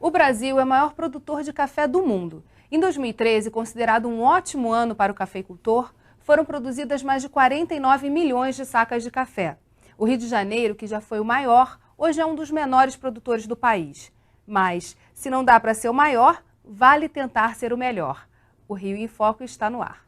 O Brasil é o maior produtor de café do mundo. Em 2013, considerado um ótimo ano para o cafeicultor, foram produzidas mais de 49 milhões de sacas de café. O Rio de Janeiro, que já foi o maior, hoje é um dos menores produtores do país. Mas, se não dá para ser o maior, vale tentar ser o melhor. O Rio em Foco está no ar.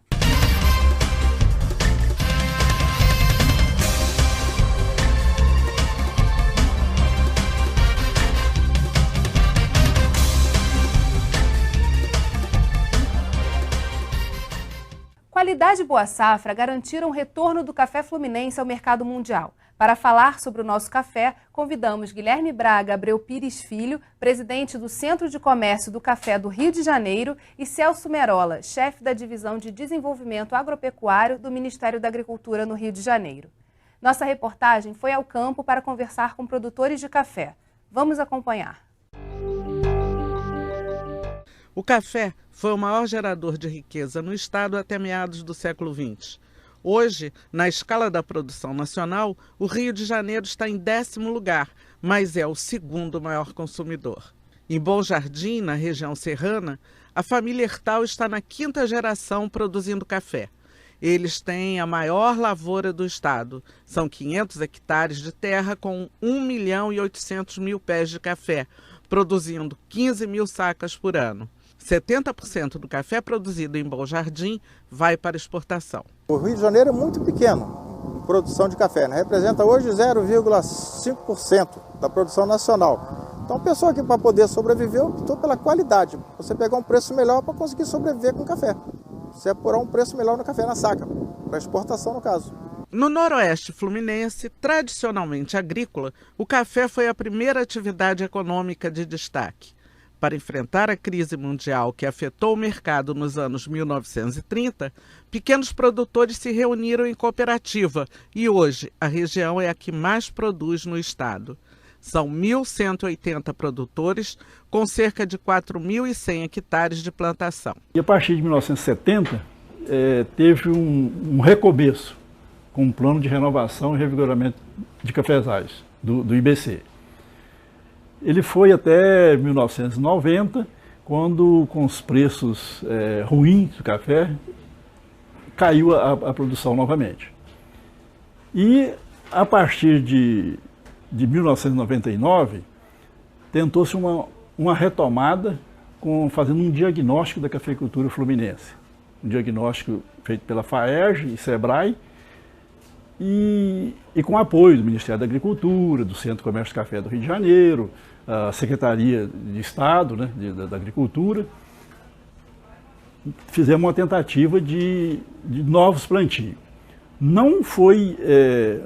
Qualidade e boa safra garantiram o retorno do café fluminense ao mercado mundial. Para falar sobre o nosso café, convidamos Guilherme Braga Abreu Pires Filho, presidente do Centro de Comércio do Café do Rio de Janeiro, e Celso Merola, chefe da Divisão de Desenvolvimento Agropecuário do Ministério da Agricultura no Rio de Janeiro. Nossa reportagem foi ao campo para conversar com produtores de café. Vamos acompanhar. O café foi o maior gerador de riqueza no estado até meados do século XX. Hoje, na escala da produção nacional, o Rio de Janeiro está em 10º lugar, mas é o segundo maior consumidor. Em Bom Jardim, na região serrana, a família Hertal está na 5ª geração produzindo café. Eles têm a maior lavoura do estado. São 500 hectares de terra com 1.800.000 pés de café, produzindo 15 mil sacas por ano. 70% do café produzido em Bom Jardim vai para exportação. O Rio de Janeiro é muito pequeno em produção de café, né? Representa hoje 0,5% da produção nacional. Então, a pessoa que para poder sobreviver optou pela qualidade. Você pegar um preço melhor para conseguir sobreviver com o café. Você apurar um preço melhor no café na saca, para exportação no caso. No noroeste fluminense, tradicionalmente agrícola, o café foi a primeira atividade econômica de destaque. Para enfrentar a crise mundial que afetou o mercado nos anos 1930, pequenos produtores se reuniram em cooperativa e hoje a região é a que mais produz no estado. São 1.180 produtores com cerca de 4.100 hectares de plantação. E a partir de 1970, teve um recomeço com um plano de renovação e revigoramento de cafezais do IBC. Ele foi até 1990, quando, com os preços ruins do café, caiu a produção novamente. E, a partir de 1999, tentou-se uma retomada, fazendo um diagnóstico da cafeicultura fluminense. Um diagnóstico feito pela FAERJ e SEBRAE, e com apoio do Ministério da Agricultura, do Centro de Comércio de Café do Rio de Janeiro, a Secretaria de Estado, né, da Agricultura, fizemos uma tentativa de novos plantios. Não foi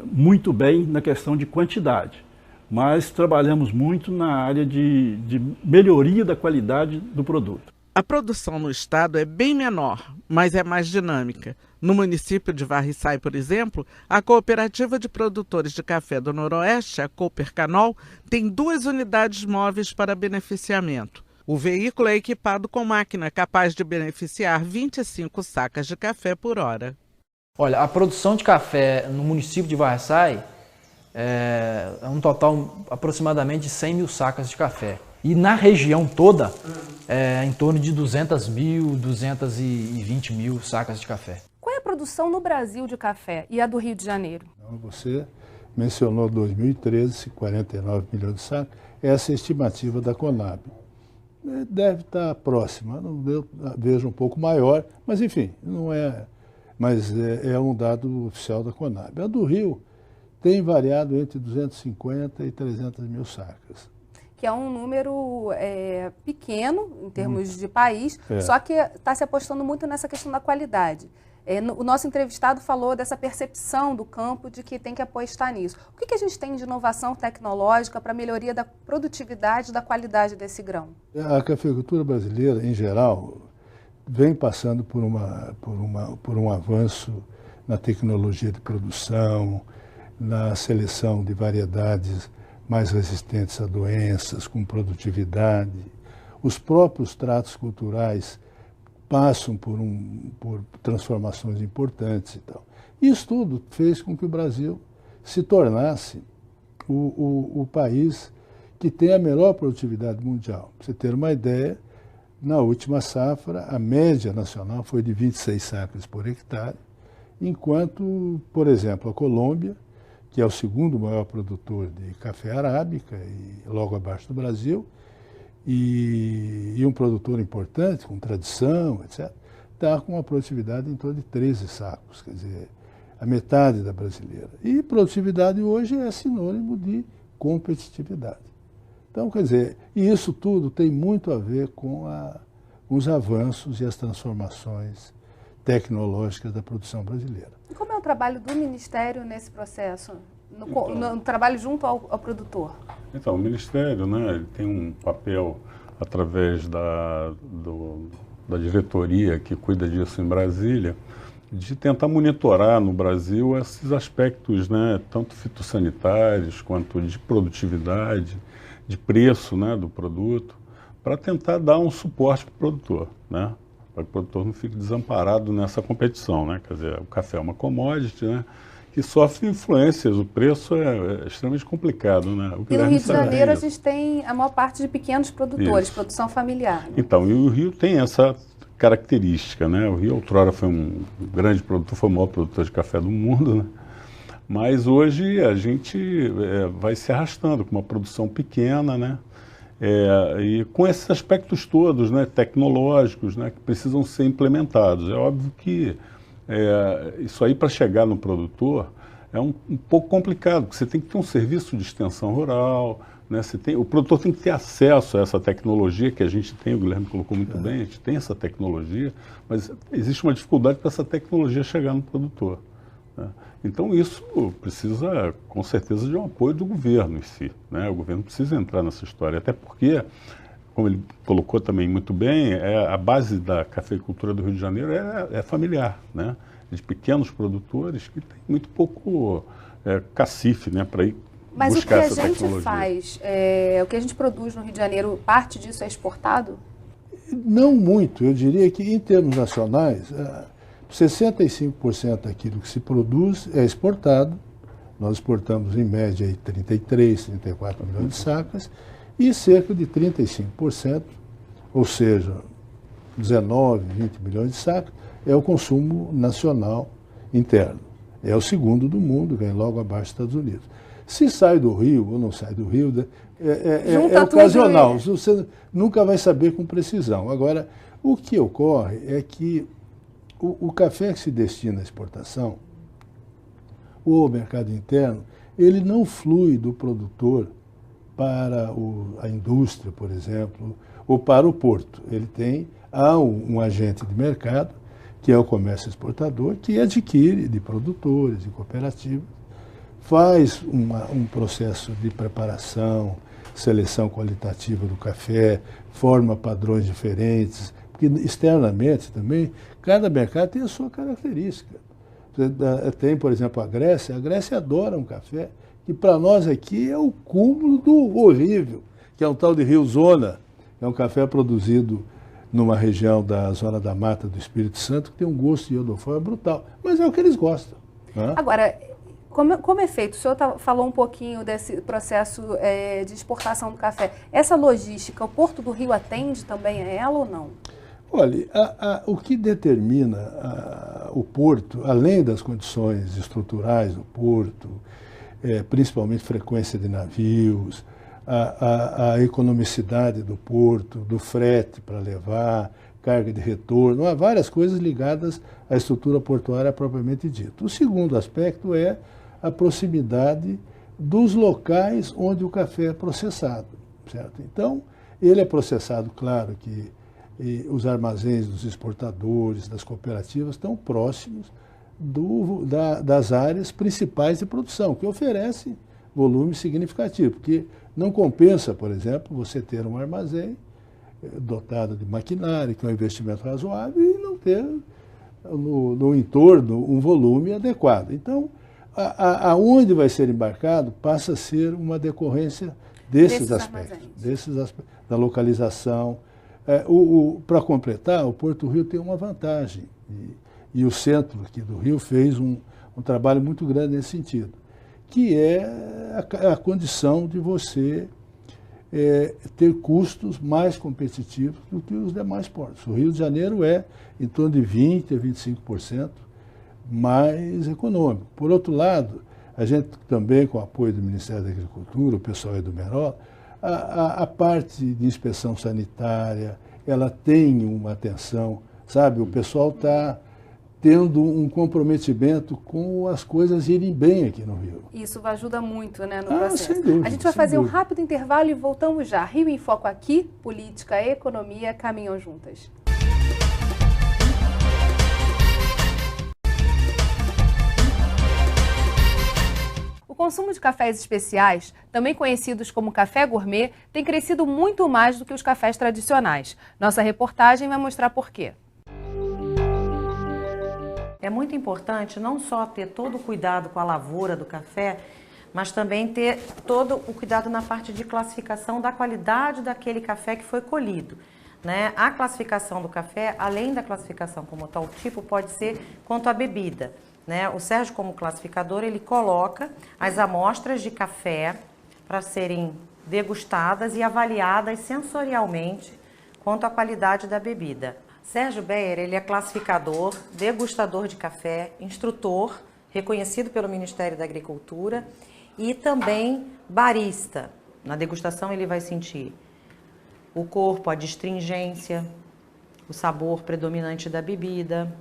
muito bem na questão de quantidade, mas trabalhamos muito na área de melhoria da qualidade do produto. A produção no estado é bem menor, mas é mais dinâmica. No município de Varriçai, por exemplo, a Cooperativa de Produtores de Café do Noroeste, a Coopercanol, tem 2 unidades móveis para beneficiamento. O veículo é equipado com máquina capaz de beneficiar 25 sacas de café por hora. Olha, a produção de café no município de Varriçai é um total aproximadamente de 100 mil sacas de café. E na região toda, em torno de 200 mil, 220 mil sacas de café. Qual é a produção no Brasil de café e a do Rio de Janeiro? Você mencionou 2013, 49 milhões de sacas. Essa é a estimativa da Conab. Deve estar próxima, eu vejo um pouco maior, mas enfim, não é, mas é um dado oficial da Conab. A do Rio tem variado entre 250 e 300 mil sacas. Que é um número pequeno em termos de país, só que está se apostando muito nessa questão da qualidade. O nosso entrevistado falou dessa percepção do campo de que tem que apostar nisso. O que a gente tem de inovação tecnológica para a melhoria da produtividade e da qualidade desse grão? A cafeicultura brasileira, em geral, vem passando por um avanço na tecnologia de produção, na seleção de variedades mais resistentes a doenças, com produtividade. Os próprios tratos culturais passam por transformações importantes e tal. Isso tudo fez com que o Brasil se tornasse o país que tem a melhor produtividade mundial. Para você ter uma ideia, na última safra, a média nacional foi de 26 sacas por hectare, enquanto, por exemplo, a Colômbia, que é o segundo maior produtor de café arábica, e logo abaixo do Brasil, e um produtor importante, com tradição, etc., está com uma produtividade em torno de 13 sacos, quer dizer, a metade da brasileira. E produtividade hoje é sinônimo de competitividade. Então, quer dizer, e isso tudo tem muito a ver com os avanços e as transformações tecnológicas da produção brasileira. E como é o trabalho do Ministério nesse processo, no trabalho junto ao produtor? Então, o Ministério, né, ele tem um papel através da diretoria que cuida disso em Brasília, de tentar monitorar no Brasil esses aspectos, né, tanto fitossanitários quanto de produtividade, de preço, né, do produto, para tentar dar um suporte para o produtor, né, para que o produtor não fique desamparado nessa competição, né, quer dizer, o café é uma commodity, né, que sofre influências, o preço é extremamente complicado, né. E no Rio de Janeiro a gente tem a maior parte de pequenos produtores, isso. Produção familiar. Né? Então, e o Rio tem essa característica, né? O Rio outrora foi um grande produtor, foi o maior produtor de café do mundo, né? Mas hoje a gente vai se arrastando com uma produção pequena, né? E com esses aspectos todos, né, tecnológicos, né, que precisam ser implementados. É óbvio que isso aí, para chegar no produtor, é um pouco complicado, porque você tem que ter um serviço de extensão rural, né, o produtor tem que ter acesso a essa tecnologia que a gente tem, o Guilherme colocou muito bem, a gente tem essa tecnologia, mas existe uma dificuldade para essa tecnologia chegar no produtor. Né? Então isso precisa, com certeza, de um apoio do governo em si. Né? O governo precisa entrar nessa história, até porque, como ele colocou também muito bem, a base da cafeicultura do Rio de Janeiro é familiar, né? De pequenos produtores que tem muito pouco cacife, né, para ir Mas o que buscar a essa gente tecnologia. faz, o que a gente produz no Rio de Janeiro, parte disso é exportado? Não muito, eu diria que em termos nacionais, 65% daquilo que se produz é exportado. Nós exportamos em média aí 33, 34 milhões de sacas e cerca de 35%, ou seja, 19, 20 milhões de sacas, é o consumo nacional interno. É o segundo do mundo, vem logo abaixo dos Estados Unidos. Se sai do Rio ou não sai do Rio, é ocasional, você nunca vai saber com precisão. Agora, o que ocorre é que o café que se destina à exportação, o mercado interno, ele não flui do produtor para a indústria, por exemplo, ou para o porto. Há um agente de mercado, que é o comércio exportador, que adquire de produtores, de cooperativas, faz um processo de preparação, seleção qualitativa do café, forma padrões diferentes, porque externamente também, cada mercado tem a sua característica. Tem, por exemplo, a Grécia adora um café que para nós aqui é o cúmulo do horrível, que é um tal de Rio Zona, é um café produzido numa região da Zona da Mata do Espírito Santo, que tem um gosto de iodoforma brutal, mas é o que eles gostam. Né? Agora, como é feito? O senhor falou um pouquinho desse processo de exportação do café. Essa logística, o Porto do Rio atende também a ela ou não? Olha, o que determina o porto, além das condições estruturais do porto, principalmente frequência de navios, a economicidade do porto, do frete para levar, carga de retorno, há várias coisas ligadas à estrutura portuária propriamente dita. O segundo aspecto é a proximidade dos locais onde o café é processado, certo? Então, ele é processado, claro que os armazéns dos exportadores, das cooperativas, estão próximos das áreas principais de produção, que oferecem volume significativo, porque não compensa, por exemplo, você ter um armazém dotado de maquinário, que é um investimento razoável, e não ter no entorno um volume adequado. Então, aonde vai ser embarcado passa a ser uma decorrência desses aspectos, da localização. Para completar, o Porto Rio tem uma vantagem, e o centro aqui do Rio fez um trabalho muito grande nesse sentido, que é a condição de você ter custos mais competitivos do que os demais portos. O Rio de Janeiro é em torno de 20% a 25% mais econômico. Por outro lado, a gente também, com o apoio do Ministério da Agricultura, o pessoal aí do Merola, a parte de inspeção sanitária, ela tem uma atenção, sabe? O pessoal está tendo um comprometimento com as coisas irem bem aqui no Rio. Isso ajuda muito, né, no processo. Sem dúvida, a gente vai sem fazer um dúvida. rápido intervalo e voltamos já. Rio em Foco aqui, política e economia caminham juntas. O consumo de cafés especiais, também conhecidos como café gourmet, tem crescido muito mais do que os cafés tradicionais. Nossa reportagem vai mostrar por quê. É muito importante não só ter todo o cuidado com a lavoura do café, mas também ter todo o cuidado na parte de classificação da qualidade daquele café que foi colhido, né? A classificação do café, além da classificação como tal tipo, pode ser quanto à bebida, né? O Sérgio, como classificador, ele coloca as amostras de café para serem degustadas e avaliadas sensorialmente quanto à qualidade da bebida. Sérgio Beyer, ele é classificador, degustador de café, instrutor, reconhecido pelo Ministério da Agricultura e também barista. Na degustação ele vai sentir o corpo, a astringência, o sabor predominante da bebida,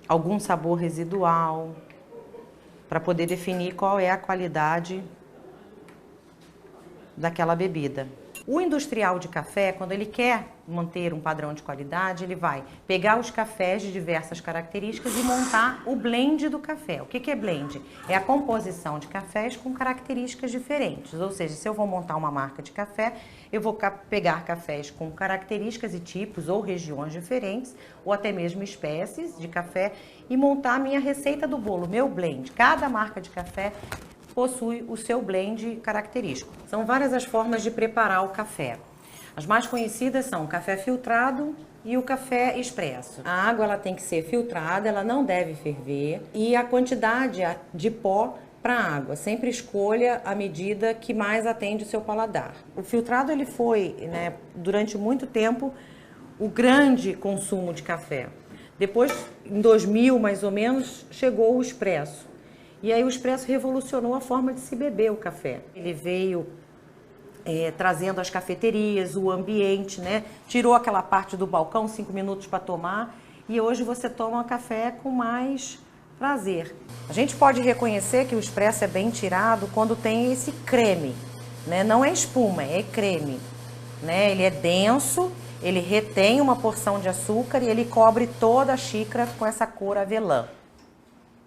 algum sabor residual, para poder definir qual é a qualidade daquela bebida. O industrial de café, quando ele quer manter um padrão de qualidade, ele vai pegar os cafés de diversas características e montar o blend do café. O que é blend? É a composição de cafés com características diferentes. Ou seja, se eu vou montar uma marca de café, eu vou pegar cafés com características e tipos ou regiões diferentes, ou até mesmo espécies de café, e montar a minha receita do bolo, meu blend. Cada marca de café possui o seu blend característico. São várias as formas de preparar o café. As mais conhecidas são o café filtrado e o café expresso. A água ela tem que ser filtrada, ela não deve ferver, e a quantidade de pó para a água. Sempre escolha a medida que mais atende o seu paladar. O filtrado ele foi, né, durante muito tempo, o grande consumo de café. Depois, em 2000 mais ou menos, chegou o expresso. E aí o expresso revolucionou a forma de se beber o café. Ele veio trazendo as cafeterias, o ambiente, né? Tirou aquela parte do balcão, 5 minutos para tomar, e hoje você toma café com mais prazer. A gente pode reconhecer que o expresso é bem tirado quando tem esse creme, né? Não é espuma, é creme, né? Ele é denso, ele retém uma porção de açúcar e ele cobre toda a xícara com essa cor avelã.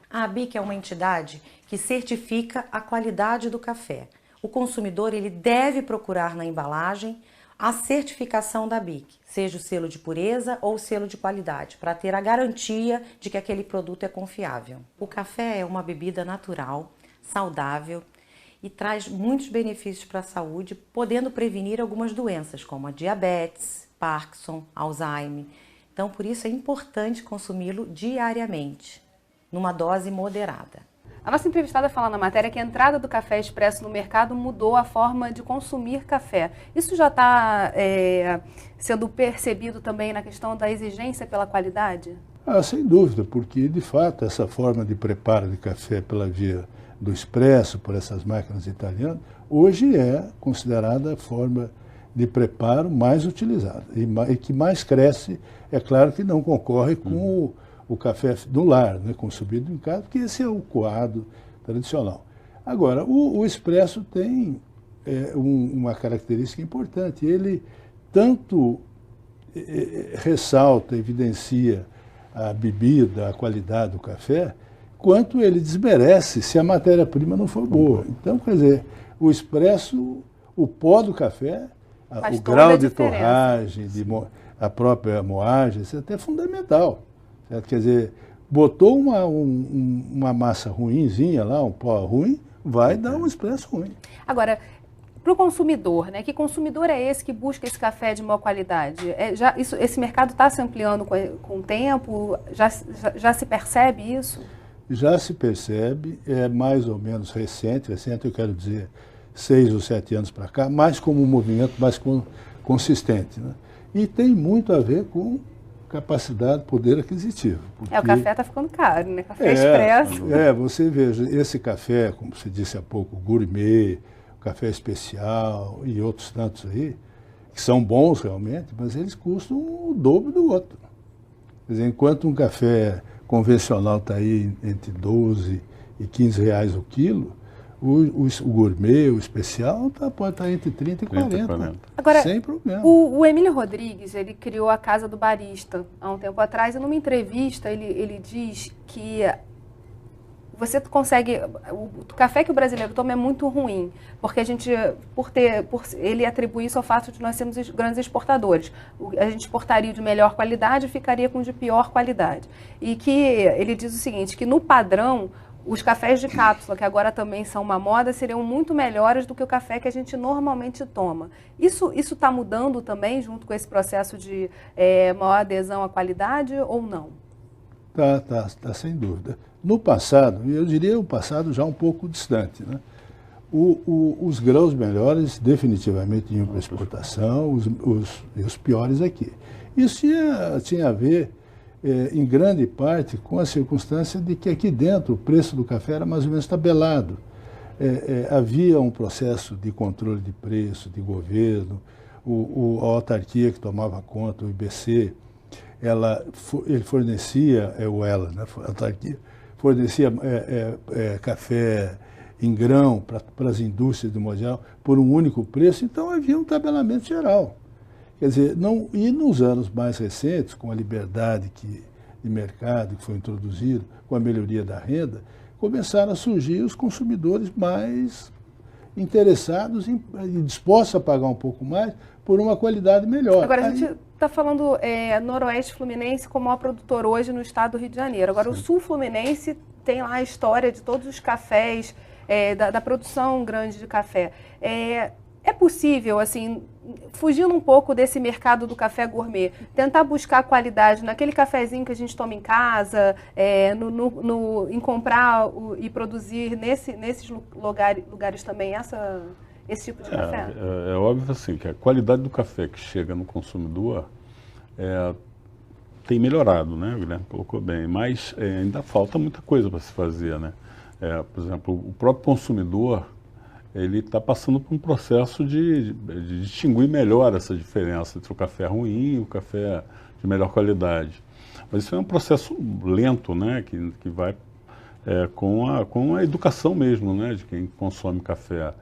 A ABIC é uma entidade que certifica a qualidade do café. O consumidor ele deve procurar na embalagem a certificação da ABIC, seja o selo de pureza ou o selo de qualidade, para ter a garantia de que aquele produto é confiável. O café é uma bebida natural, saudável e traz muitos benefícios para a saúde, podendo prevenir algumas doenças como a diabetes, Parkinson, Alzheimer. Então, por isso é importante consumi-lo diariamente, numa dose moderada. A nossa entrevistada fala na matéria que a entrada do café expresso no mercado mudou a forma de consumir café. Isso já está sendo percebido também na questão da exigência pela qualidade? Sem dúvida, porque de fato essa forma de preparo de café pela via do expresso, por essas máquinas italianas, hoje é considerada a forma de preparo mais utilizada e que mais cresce. É claro que não concorre com o café do lar, né, consumido em casa, porque esse é o coado tradicional. Agora, o expresso tem uma característica importante. Ele tanto ressalta, evidencia a bebida, a qualidade do café, quanto ele desmerece se a matéria-prima não for boa. Então, quer dizer, o expresso, o pó do café, o grau de torragem, a própria moagem, isso é até fundamental. Certo? Quer dizer, botou uma massa ruinzinha lá, um pó ruim, vai dar um expresso ruim. Agora, para o consumidor, né? Que consumidor é esse que busca esse café de boa qualidade? Esse mercado está se ampliando com o tempo? Já se percebe isso? Já se percebe, é mais ou menos recente eu quero dizer 6 ou 7 anos para cá, mais como um movimento mais consistente, né? E tem muito a ver com capacidade, poder aquisitivo. Porque o café está ficando caro, né? Café expresso. Você veja, esse café, como você disse há pouco, gourmet, café especial e outros tantos aí, que são bons realmente, mas eles custam o dobro do outro. Quer dizer, enquanto um café convencional está aí entre 12 e 15 reais o quilo, o gourmet, o especial, pode estar entre 30 e 40. Agora, sem problema. O Emílio Rodrigues, ele criou a Casa do Barista há um tempo atrás, e numa entrevista ele diz que você consegue... O café que o brasileiro toma é muito ruim, porque a gente, ele atribui isso ao fato de nós sermos grandes exportadores. A gente exportaria de melhor qualidade e ficaria com de pior qualidade. E que ele diz o seguinte, que no padrão, os cafés de cápsula, que agora também são uma moda, seriam muito melhores do que o café que a gente normalmente toma. Isso está mudando também, junto com esse processo de maior adesão à qualidade, ou não? Tá, sem dúvida. No passado, eu diria o passado já um pouco distante, né? Os grãos melhores definitivamente iam para exportação, os piores aqui. Isso tinha a ver, em grande parte, com a circunstância de que aqui dentro o preço do café era mais ou menos tabelado. Havia um processo de controle de preço, de governo, a autarquia que tomava conta, o IBC, ele fornecia, né, a autarquia, fornecia café em grão para as indústrias do mundial por um único preço, então havia um tabelamento geral. Quer dizer, e nos anos mais recentes, com a liberdade de mercado que foi introduzido, com a melhoria da renda, começaram a surgir os consumidores mais interessados e dispostos a pagar um pouco mais por uma qualidade melhor. Agora, a gente está falando Noroeste Fluminense como maior produtor hoje no estado do Rio de Janeiro. Agora, sim, o Sul Fluminense tem lá a história de todos os cafés, da produção grande de café. É possível, assim, fugindo um pouco desse mercado do café gourmet, tentar buscar qualidade naquele cafezinho que a gente toma em casa, em comprar e produzir nesses lugares também esse tipo de café? É óbvio assim, que a qualidade do café que chega no consumidor tem melhorado, né? O Guilherme colocou bem, mas ainda falta muita coisa para se fazer, né? Por exemplo, o próprio consumidor, ele está passando por um processo de distinguir melhor essa diferença entre o café ruim e o café de melhor qualidade. Mas isso é um processo lento, né? Que vai com a educação mesmo, né? De quem consome café.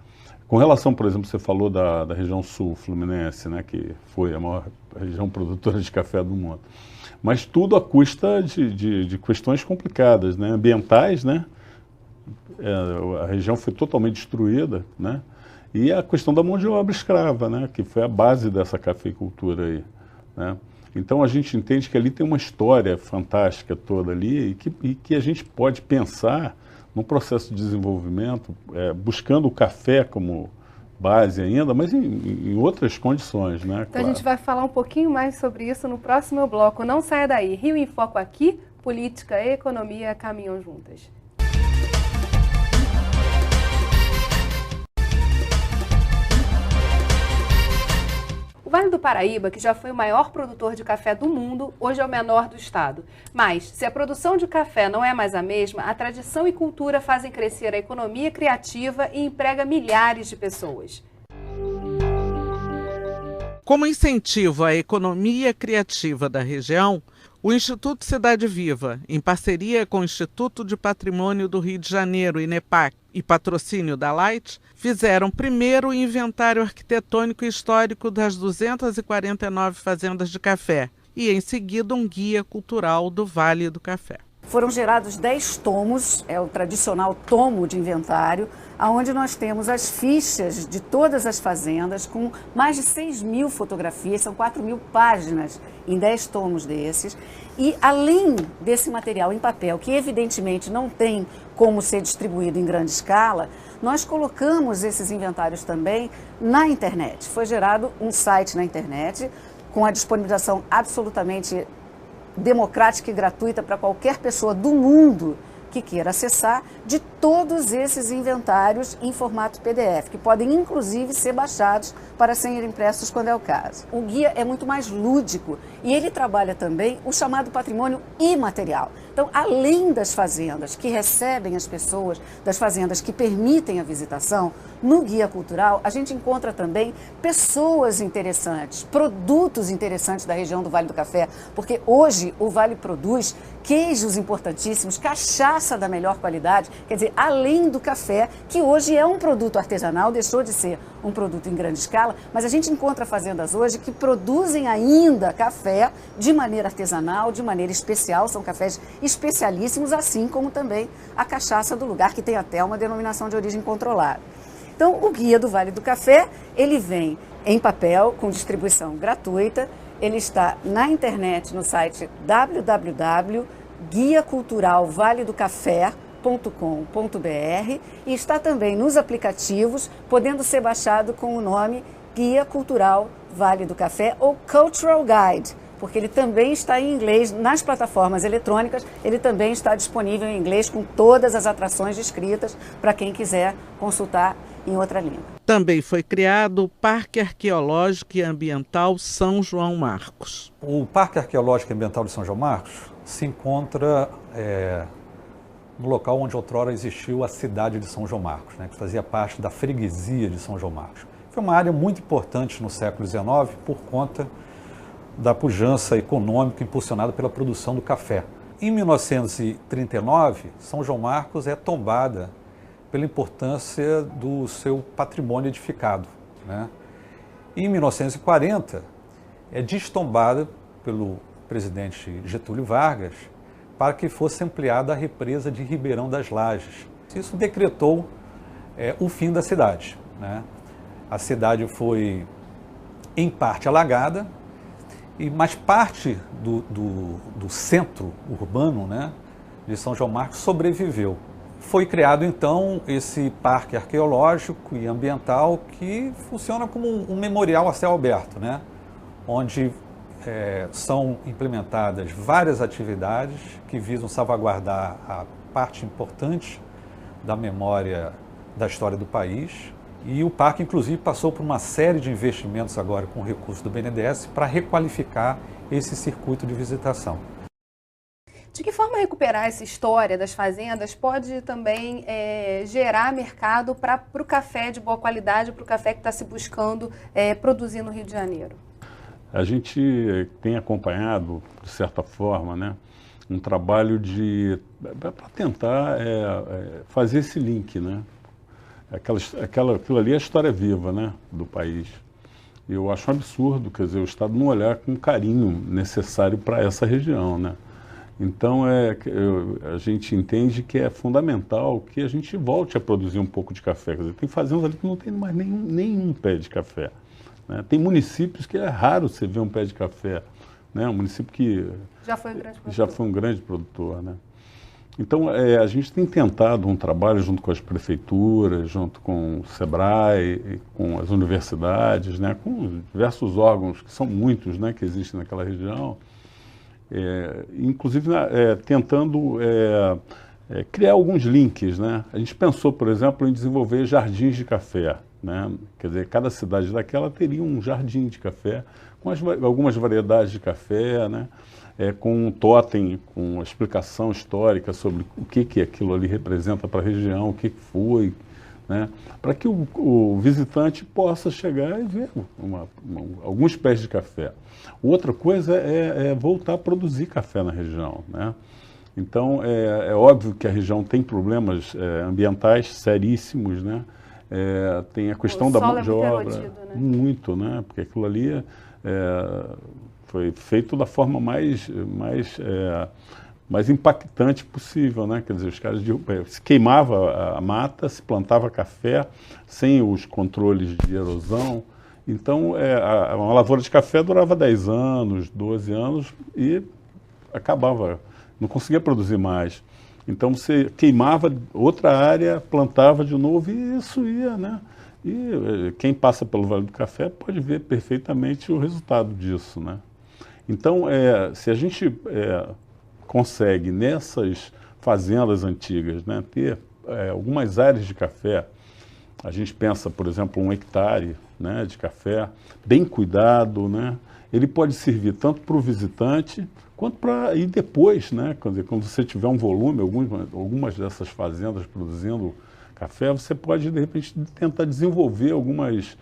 Com relação, por exemplo, você falou da região sul fluminense, né? Que foi a maior região produtora de café do mundo. Mas tudo à custa de questões complicadas, né? Ambientais, né? A região foi totalmente destruída, né? E a questão da mão de obra escrava, né? Que foi a base dessa cafeicultura aí, né? Então a gente entende que ali tem uma história fantástica toda ali e que a gente pode pensar num processo de desenvolvimento, buscando o café como base ainda, mas em outras condições, né? Então, claro, a gente vai falar um pouquinho mais sobre isso no próximo bloco. Não saia daí. Rio em Foco aqui, política e economia caminham juntas. O Vale do Paraíba, que já foi o maior produtor de café do mundo, hoje é o menor do estado. Mas, se a produção de café não é mais a mesma, a tradição e cultura fazem crescer a economia criativa e emprega milhares de pessoas. Como incentivo à economia criativa da região, o Instituto Cidade Viva, em parceria com o Instituto de Patrimônio do Rio de Janeiro, INEPAC, e patrocínio da Light, fizeram primeiro o inventário arquitetônico e histórico das 249 fazendas de café e, em seguida, um guia cultural do Vale do Café. Foram gerados 10 tomos, é o tradicional tomo de inventário, onde nós temos as fichas de todas as fazendas, com mais de 6.000 fotografias, são 4.000 páginas em 10 tomos desses. E além desse material em papel, que evidentemente não tem como ser distribuído em grande escala, nós colocamos esses inventários também na internet. Foi gerado um site na internet, com a disponibilização absolutamente democrática e gratuita para qualquer pessoa do mundo que queira acessar de todos esses inventários em formato PDF, que podem inclusive ser baixados para serem impressos quando é o caso. O guia é muito mais lúdico e ele trabalha também o chamado patrimônio imaterial. Então, além das fazendas que recebem as pessoas, das fazendas que permitem a visitação, no guia cultural a gente encontra também pessoas interessantes, produtos interessantes da região do Vale do Café, porque hoje o Vale produz queijos importantíssimos, cachaça da melhor qualidade, quer dizer, além do café, que hoje é um produto artesanal, deixou de ser um produto em grande escala, mas a gente encontra fazendas hoje que produzem ainda café de maneira artesanal, de maneira especial, são cafés especialíssimos, assim como também a cachaça do lugar, que tem até uma denominação de origem controlada. Então, o Guia do Vale do Café, ele vem em papel, com distribuição gratuita, ele está na internet no site www.guiaculturalvaledocafé.com.br e está também nos aplicativos, podendo ser baixado com o nome Guia Cultural Vale do Café ou Cultural Guide, porque ele também está em inglês nas plataformas eletrônicas, ele também está disponível em inglês com todas as atrações descritas para quem quiser consultar em outra língua. Também foi criado o Parque Arqueológico e Ambiental São João Marcos. O Parque Arqueológico e Ambiental de São João Marcos se encontra no local onde outrora existiu a cidade de São João Marcos, né, que fazia parte da freguesia de São João Marcos. Foi uma área muito importante no século XIX por conta da pujança econômica impulsionada pela produção do café. Em 1939, São João Marcos é tombada pela importância do seu patrimônio edificado, né? Em 1940, é destombada pelo presidente Getúlio Vargas para que fosse ampliada a represa de Ribeirão das Lajes. Isso decretou o fim da cidade, né? A cidade foi, em parte, alagada, mas parte do centro urbano, né, de São João Marcos sobreviveu. Foi criado, então, esse parque arqueológico e ambiental que funciona como um memorial a céu aberto, né, onde são implementadas várias atividades que visam salvaguardar a parte importante da memória da história do país. E o parque, inclusive, passou por uma série de investimentos agora com recursos do BNDES para requalificar esse circuito de visitação. De que forma recuperar essa história das fazendas pode também gerar mercado para o café de boa qualidade, para o café que está se buscando produzir no Rio de Janeiro? A gente tem acompanhado, de certa forma, né, um trabalho para tentar fazer esse link, né? Aquilo ali é a história viva, né, do país. Eu acho um absurdo, quer dizer, o Estado não olhar com o carinho necessário para essa região, né? Então, a gente entende que é fundamental que a gente volte a produzir um pouco de café. Quer dizer, tem fazendas ali que não tem mais nenhum pé de café, né? Tem municípios que é raro você ver um pé de café, né? Um município que já foi um grande produtor. Já foi um grande produtor, né? Então, a gente tem tentado um trabalho junto com as prefeituras, junto com o SEBRAE, com as universidades, né, com diversos órgãos, que são muitos, né, que existem naquela região, inclusive tentando criar alguns links, né? A gente pensou, por exemplo, em desenvolver jardins de café, né? Quer dizer, cada cidade daquela teria um jardim de café, com algumas variedades de café, né? Com um totem, com a explicação histórica sobre o que aquilo ali representa para a região, o que foi, né? Para que o visitante possa chegar e ver alguns pés de café. Outra coisa é voltar a produzir café na região, né? Então, é óbvio que a região tem problemas ambientais seríssimos, né? Tem a questão da mão de obra, erodido, né? Muito, né? Porque aquilo ali foi feito da forma mais impactante possível, né? Quer dizer, os caras se queimava a mata, se plantava café sem os controles de erosão. Então, uma lavoura de café durava 10 anos, 12 anos e acabava, não conseguia produzir mais. Então, você queimava outra área, plantava de novo e isso ia, né? E quem passa pelo Vale do Café pode ver perfeitamente o resultado disso, né? Então, se a gente consegue nessas fazendas antigas, né? Ter algumas áreas de café. A gente pensa, por exemplo, 1 hectare, né, de café, bem cuidado, né? Ele pode servir tanto para o visitante, quanto para... E depois, né, quando você tiver um volume, algumas dessas fazendas produzindo café, você pode, de repente, tentar desenvolver algumas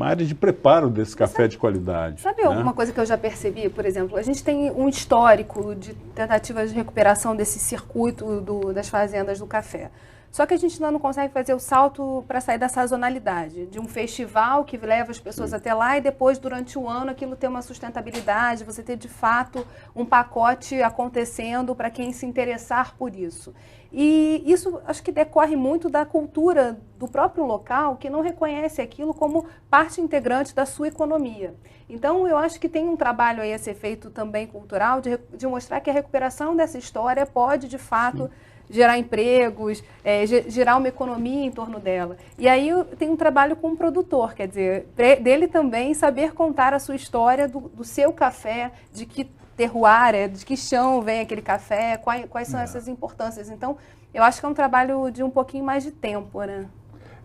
áreas de preparo desse café de qualidade. Sabe, né? Alguma coisa que eu já percebi, por exemplo, a gente tem um histórico de tentativas de recuperação desse circuito das fazendas do café. Só que a gente ainda não consegue fazer o salto para sair da sazonalidade, de um festival que leva as pessoas até lá e depois, durante o ano, aquilo ter uma sustentabilidade, você ter, de fato, um pacote acontecendo para quem se interessar por isso. E isso, acho que decorre muito da cultura do próprio local, que não reconhece aquilo como parte integrante da sua economia. Então, eu acho que tem um trabalho aí a ser feito também cultural, de mostrar que a recuperação dessa história pode, de fato, gerar empregos, gerar uma economia em torno dela. E aí tem um trabalho com o produtor, quer dizer, dele também saber contar a sua história do seu café, de que terroir, de que chão vem aquele café, quais são essas importâncias. Então, eu acho que é um trabalho de um pouquinho mais de tempo, né?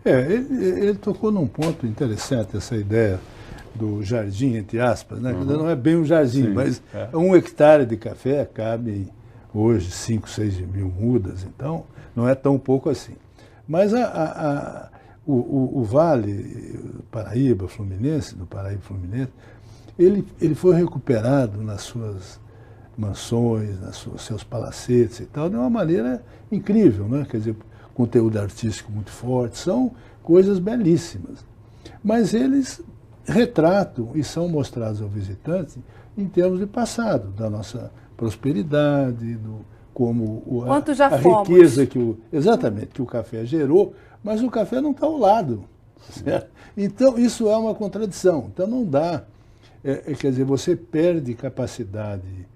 Ele tocou num ponto interessante, essa ideia do jardim, entre aspas, né? Não é bem um jardim, mas 1 hectare de café cabe hoje 5, 6 mil mudas, então não é tão pouco assim. Mas o Vale Paraíba Fluminense, do Paraíba Fluminense, ele foi recuperado nas suas mansões, seus palacetes e tal, de uma maneira incrível, né? Quer dizer, conteúdo artístico muito forte, são coisas belíssimas. Mas eles retratam e são mostrados ao visitante em termos de passado, da nossa prosperidade, como a riqueza que o café gerou, mas o café não está ao lado. Certo? Então, isso é uma contradição. Então, não dá. Quer dizer, você perde capacidade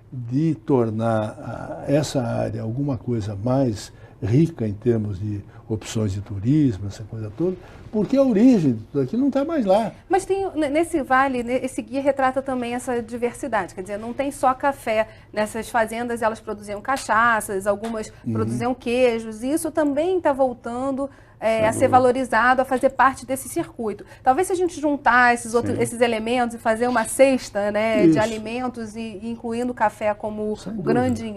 de tornar essa área alguma coisa mais rica em termos de opções de turismo, essa coisa toda, porque a origem daqui não está mais lá. Mas tem, nesse vale, esse guia retrata também essa diversidade, quer dizer, não tem só café. Nessas fazendas elas produziam cachaças, algumas produziam queijos, e isso também está voltando a ser valorizado, a fazer parte desse circuito. Talvez se a gente juntar esses elementos e fazer uma cesta, né, de alimentos e incluindo o café como o grande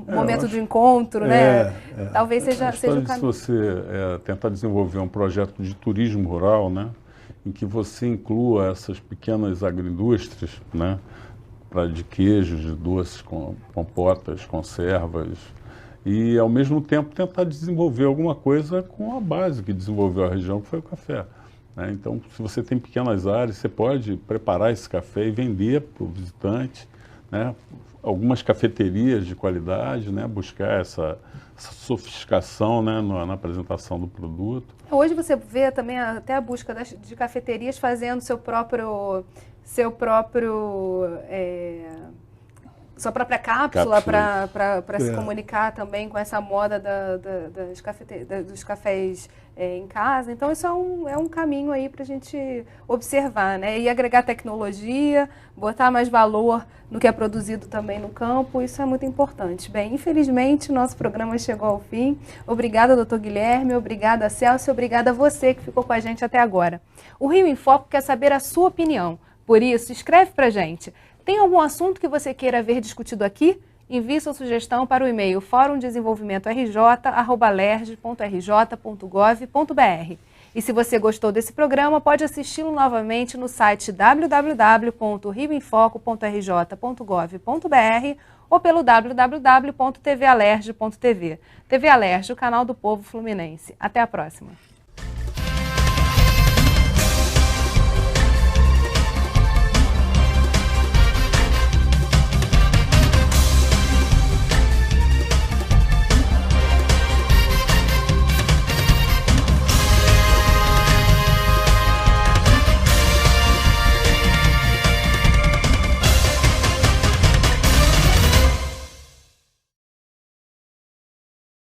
momento de encontro, né? Talvez seja o caminho. Se você tentar desenvolver um projeto de turismo rural, né, em que você inclua essas pequenas agroindústrias, né, de queijos, de doces, compotas, conservas, e, ao mesmo tempo, tentar desenvolver alguma coisa com a base que desenvolveu a região, que foi o café. Né? Então, se você tem pequenas áreas, você pode preparar esse café e vender para o visitante, né? Algumas cafeterias de qualidade, né? Buscar essa sofisticação, né? Na apresentação do produto. Hoje você vê também até a busca de cafeterias fazendo sua própria cápsula para se comunicar também com essa moda dos cafés em casa. Então, isso é um caminho aí para a gente observar, né? E agregar tecnologia, botar mais valor no que é produzido também no campo, isso é muito importante. Bem, infelizmente, nosso programa chegou ao fim. Obrigada, doutor Guilherme, obrigada, Celso, obrigada a você que ficou com a gente até agora. O Rio em Foco quer saber a sua opinião. Por isso, escreve para a gente. Tem algum assunto que você queira ver discutido aqui? Envie sua sugestão para o e-mail forumdesenvolvimentorj@lerj.rj.gov.br. E se você gostou desse programa, pode assisti-lo novamente no site www.rioemfoco.rj.gov.br ou pelo www.tvalerj.tv. TV Alerj, o canal do povo fluminense. Até a próxima.